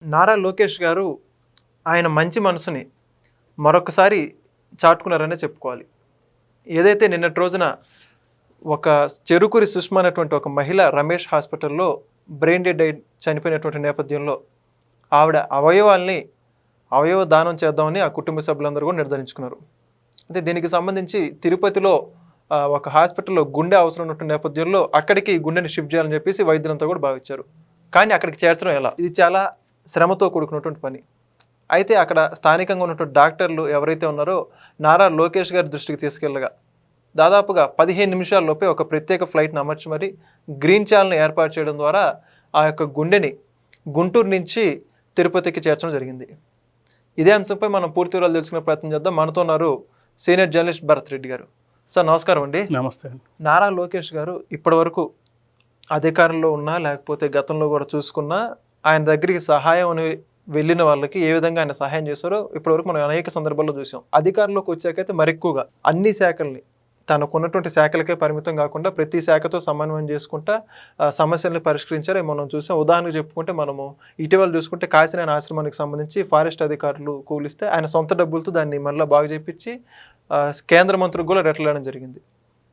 నారా లోకేష్ గారు ఆయన మంచి మనసుని మరొకసారి చాటుకున్నారనే చెప్పుకోవాలి. ఏదైతే నిన్నటి రోజున ఒక చెరుకురి సుష్మా అనేటువంటి ఒక మహిళ రమేష్ హాస్పిటల్లో బ్రెయిన్ డెడ్ అయి చనిపోయినటువంటి నేపథ్యంలో ఆవిడ అవయవ దానం చేద్దామని ఆ కుటుంబ సభ్యులందరూ కూడా నిర్ధారించుకున్నారు. అంటే దీనికి సంబంధించి తిరుపతిలో ఒక హాస్పిటల్లో గుండె అవసరం ఉన్నటువంటి నేపథ్యంలో అక్కడికి గుండెని షిఫ్ట్ చేయాలని చెప్పేసి వైద్యులంతా కూడా భావించారు. కానీ అక్కడికి చేర్చడం ఎలా? ఇది చాలా శ్రమతో కూడుకున్నటువంటి పని. అయితే అక్కడ స్థానికంగా ఉన్నటువంటి డాక్టర్లు ఎవరైతే ఉన్నారో నారా లోకేష్ గారి దృష్టికి తీసుకెళ్ళగా దాదాపుగా 15 నిమిషాల్లోపే ఒక ప్రత్యేక ఫ్లైట్ని అమర్చి మరి గ్రీన్ ఛానల్ని ఏర్పాటు చేయడం ద్వారా ఆ యొక్క గుండెని గుంటూరు నుంచి తిరుపతికి చేర్చడం జరిగింది. ఇదే అంశంపై మనం పూర్తి వివరాలు తెలుసుకునే ప్రయత్నం చేద్దాం. మనతో ఉన్నారు సీనియర్ జర్నలిస్ట్ భరత్ రెడ్డి గారు. సార్ నమస్కారం అండి. నమస్తే. నారా లోకేష్ గారు ఇప్పటివరకు అధికారంలో ఉన్నా లేకపోతే గతంలో కూడా చూసుకున్నా ఆయన దగ్గరికి సహాయం అని వెళ్ళిన వాళ్ళకి ఏ విధంగా ఆయన సహాయం చేశారో ఇప్పటివరకు మనం అనేక సందర్భాల్లో చూసాం. అధికారంలోకి వచ్చాకైతే మరెక్కువగా అన్ని శాఖల్ని తనకున్నటువంటి శాఖలకే పరిమితం కాకుండా ప్రతి శాఖతో సమన్వయం చేసుకుంటా సమస్యల్ని పరిష్కరించారు మనం చూసాం. ఉదాహరణకు చెప్పుకుంటే మనము ఇటీవల చూసుకుంటే కాశీనారాయణ ఆశ్రమానికి సంబంధించి ఫారెస్ట్ అధికారులు కూలిస్తే ఆయన సొంత డబ్బులతో దాన్ని మళ్ళీ బాగు చేయించి కేంద్ర మంత్రికి కూడా రెట్లడం జరిగింది.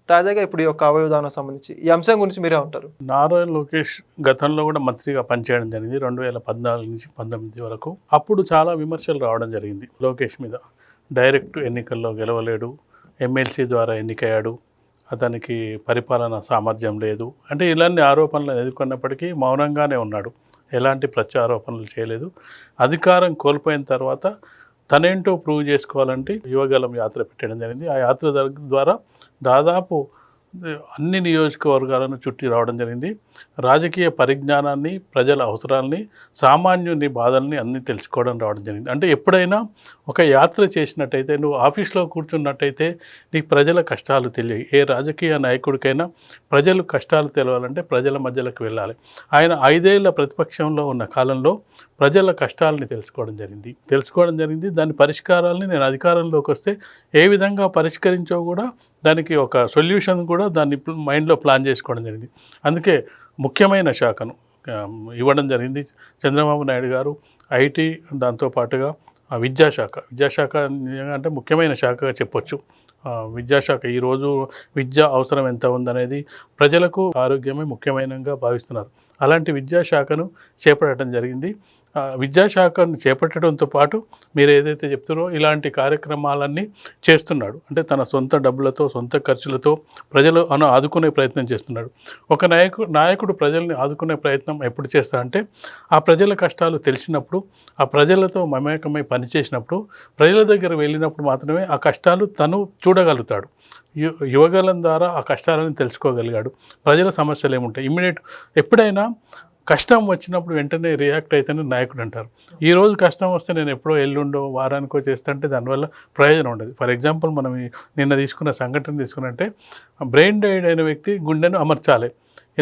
తాజాగా ఇప్పుడు ఈ యొక్క అవయవదానం సంబంధించి ఈ అంశం గురించి మీరే ఉంటారు. నారా లోకేష్ గతంలో కూడా మంత్రిగా పనిచేయడం జరిగింది 2014 నుంచి 19 వరకు. అప్పుడు చాలా విమర్శలు రావడం జరిగింది లోకేష్ మీద. డైరెక్ట్ ఎన్నికల్లో గెలవలేడు, ఎమ్మెల్సీ ద్వారా ఎన్నికయ్యాడు, అతనికి పరిపాలన సామర్థ్యం లేదు అంటే ఇలాంటి ఆరోపణలు ఎదుర్కొన్నప్పటికీ మౌనంగానే ఉన్నాడు, ఎలాంటి ప్రత్యారోపణలు చేయలేదు. అధికారం కోల్పోయిన తర్వాత తనేంటో ప్రూవ్ చేసుకోవాలంటే యువగలం యాత్ర పెట్టడం జరిగింది. ఆ యాత్ర ద్వారా దాదాపు అన్ని నియోజకవర్గాలను చుట్టి రావడం జరిగింది. రాజకీయ పరిజ్ఞానాన్ని, ప్రజల అవసరాలని, సామాన్యుని బాధల్ని అన్నీ తెలుసుకోవడం రావడం జరిగింది. అంటే ఎప్పుడైనా ఒక యాత్ర చేసినట్టయితే, నువ్వు ఆఫీస్లో కూర్చున్నట్టయితే నీకు ప్రజల కష్టాలు తెలియవు. ఏ రాజకీయ నాయకుడికైనా ప్రజలు కష్టాలు తెలవాలంటే ప్రజల మధ్యలోకి వెళ్ళాలి. ఆయన 5 ఏళ్ల ప్రతిపక్షంలో ఉన్న కాలంలో ప్రజల కష్టాలని తెలుసుకోవడం జరిగింది. దాని పరిష్కారాలని నేను అధికారంలోకి వస్తే ఏ విధంగా పరిష్కరించో కూడా దానికి ఒక సొల్యూషన్ కూడా దాన్ని మైండ్లో ప్లాన్ చేసుకోవడం జరిగింది. అందుకే ముఖ్యమైన శాఖను ఇవ్వడం జరిగింది చంద్రబాబు నాయుడు గారు. ఐటీ, దాంతోపాటుగా విద్యాశాఖ అంటే ముఖ్యమైన శాఖగా చెప్పొచ్చు. విద్యాశాఖ ఈరోజు విద్య అవసరం ఎంత ఉందనేది ప్రజలకు ఆరోగ్యమే ముఖ్యమైనగా భావిస్తున్నారు. అలాంటి విద్యాశాఖను చేపట్టడం జరిగింది. విద్యాశాఖను చేపట్టడంతో పాటు మీరు ఏదైతే చెప్తారో ఇలాంటి కార్యక్రమాలన్నీ చేస్తున్నాడు. అంటే తన సొంత డబ్బులతో, సొంత ఖర్చులతో ప్రజలు ఆదుకునే ప్రయత్నం చేస్తున్నాడు. ఒక నాయకుడు ప్రజల్ని ఆదుకునే ప్రయత్నం ఎప్పుడు చేస్తా అంటే ఆ ప్రజల కష్టాలు తెలిసినప్పుడు, ఆ ప్రజలతో మమేకమై పనిచేసినప్పుడు, ప్రజల దగ్గర వెళ్ళినప్పుడు మాత్రమే ఆ కష్టాలు తను చూడగలుగుతాడు. యువగలం ద్వారా ఆ కష్టాలను తెలుసుకోగలిగాడు. ప్రజల సమస్యలు ఏముంటాయి ఇమ్మీడియట్ ఎప్పుడైనా కష్టం వచ్చినప్పుడు వెంటనే రియాక్ట్ అయితేనే నాయకుడు అంటారు. ఈరోజు కష్టం వస్తే నేను ఎప్పుడో ఎల్లుండో వారానికో చేస్తుంటే దానివల్ల ప్రయోజనం ఉండదు. ఫర్ ఎగ్జాంపుల్ మనం నిన్న తీసుకున్న సంఘటన తీసుకున్నట్టే బ్రెయిన్ డెడ్ అయిన వ్యక్తి గుండెను అమర్చాలి.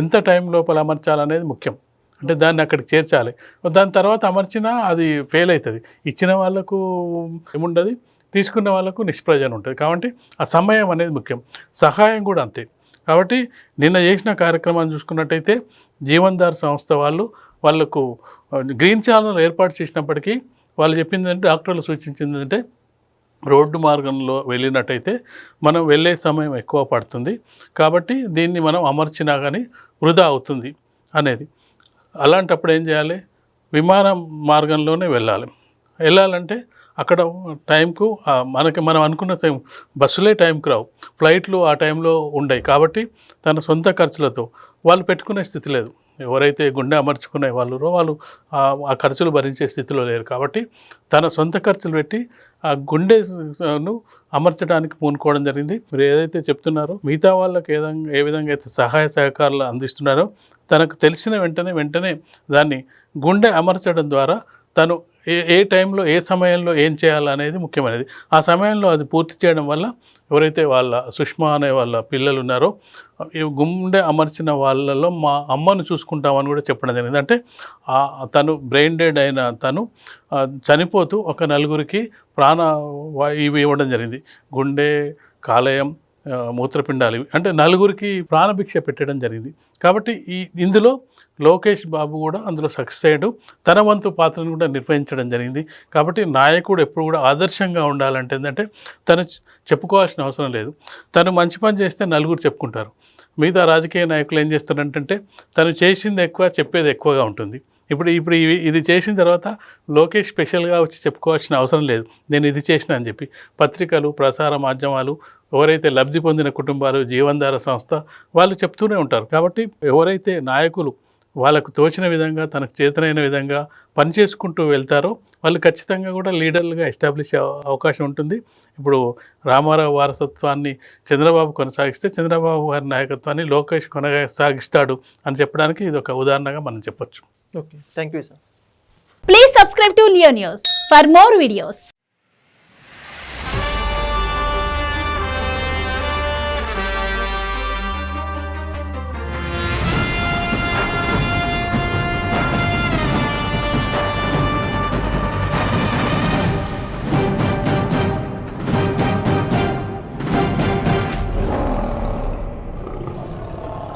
ఎంత టైం లోపల అమర్చాలనేది ముఖ్యం. అంటే దాన్ని అక్కడికి చేర్చాలి. దాని తర్వాత అమర్చినా అది ఫెయిల్ అవుతుంది. ఇచ్చిన వాళ్ళకు ఏముండదు, తీసుకున్న వాళ్ళకు నిష్ప్రయోజనం ఉంటుంది. కాబట్టి ఆ సమయం అనేది ముఖ్యం. సహాయం కూడా అంతే. కాబట్టి నిన్న చేసిన కార్యక్రమాన్ని చూసుకున్నట్టయితే జీవన్దార్ సంస్థ వాళ్ళకు గ్రీన్ ఛానల్ ఏర్పాటు చేసినప్పటికీ వాళ్ళు చెప్పింది అంటే, డాక్టర్లు సూచించింది అంటే రోడ్డు మార్గంలో వెళ్ళినట్టయితే మనం వెళ్ళే సమయం ఎక్కువ పడుతుంది, కాబట్టి దీన్ని మనం అమర్చినా కానీ వృధా అవుతుంది అనేది. అలాంటప్పుడు ఏం చేయాలి? విమాన మార్గంలోనే వెళ్ళాలంటే అక్కడ టైంకు మనం అనుకున్న టైం బస్సులే టైంకి రావు, ఫ్లైట్లు ఆ టైంలో ఉండవు. కాబట్టి తన సొంత ఖర్చులతో వాళ్ళు పెట్టుకునే స్థితి లేదు. ఎవరైతే గుండె అమర్చుకునే వాళ్ళు ఆ ఖర్చులు భరించే స్థితిలో లేరు. కాబట్టి తన సొంత ఖర్చులు పెట్టి ఆ గుండెను అమర్చడానికి పూనుకోవడం జరిగింది. మీరు ఏదైతే చెప్తున్నారో మిగతా వాళ్ళకి ఏ విధంగా అయితే సహాయ సహకారాలు అందిస్తున్నారో తనకు తెలిసిన వెంటనే దాన్ని గుండె అమర్చడం ద్వారా తను ఏ టైంలో ఏ సమయంలో ఏం చేయాలనేది ముఖ్యమైనది. ఆ సమయంలో అది పూర్తి చేయడం వల్ల ఎవరైతే వాళ్ళ సుష్మా అనే వాళ్ళ పిల్లలు ఉన్నారో గుండె అమర్చిన వాళ్ళలో మా అమ్మను చూసుకుంటామని కూడా చెప్పడం జరిగింది. అంటే తను బ్రెయిన్ డెడ్ అయిన తను చనిపోతూ ఒక 4గురికి ఇవి ఇవ్వడం జరిగింది. గుండె, కాలేయం, మూత్రపిండాలు, అంటే 4గురికి ప్రాణభిక్ష పెట్టడం జరిగింది. కాబట్టి ఇందులో లోకేష్ బాబు కూడా అందులో సక్సెస్ అయ్యాడు, తన వంతు పాత్రను కూడా నిర్వహించడం జరిగింది. కాబట్టి నాయకుడు ఎప్పుడు కూడా ఆదర్శంగా ఉండాలంటే ఏంటంటే తను చెప్పుకోవాల్సిన అవసరం లేదు. తను మంచి పని చేస్తే నలుగురు చెప్పుకుంటారు. మిగతా రాజకీయ నాయకులు ఏం చేస్తారంటే తను చేసింది ఎక్కువ, చెప్పేది ఎక్కువగా ఉంటుంది. ఇప్పుడు ఇది చేసిన తర్వాత లోకేష్ స్పెషల్గా వచ్చి చెప్పుకోవాల్సిన అవసరం లేదు, నేను ఇది చేసిన అని చెప్పి. పత్రికలు, ప్రసార మాధ్యమాలు, ఎవరైతే లబ్ధి పొందిన కుటుంబాలు, జీవనధార సంస్థ వాళ్ళు చెప్తూనే ఉంటారు. కాబట్టి ఎవరైతే నాయకులు వాళ్ళకు తోచిన విధంగా, తనకు చేతనైన విధంగా పనిచేసుకుంటూ వెళ్తారో వాళ్ళు ఖచ్చితంగా కూడా లీడర్లుగా ఎస్టాబ్లిష్ అవకాశం ఉంటుంది. ఇప్పుడు రామారావు వారసత్వాన్ని చంద్రబాబు కొనసాగిస్తే చంద్రబాబు గారి నాయకత్వాన్ని లోకేష్ కొనసాగిస్తాడు అని చెప్పడానికి ఇది ఒక ఉదాహరణగా మనం చెప్పొచ్చు. Okay, thank you sir. Please subscribe to Leo News for more videos.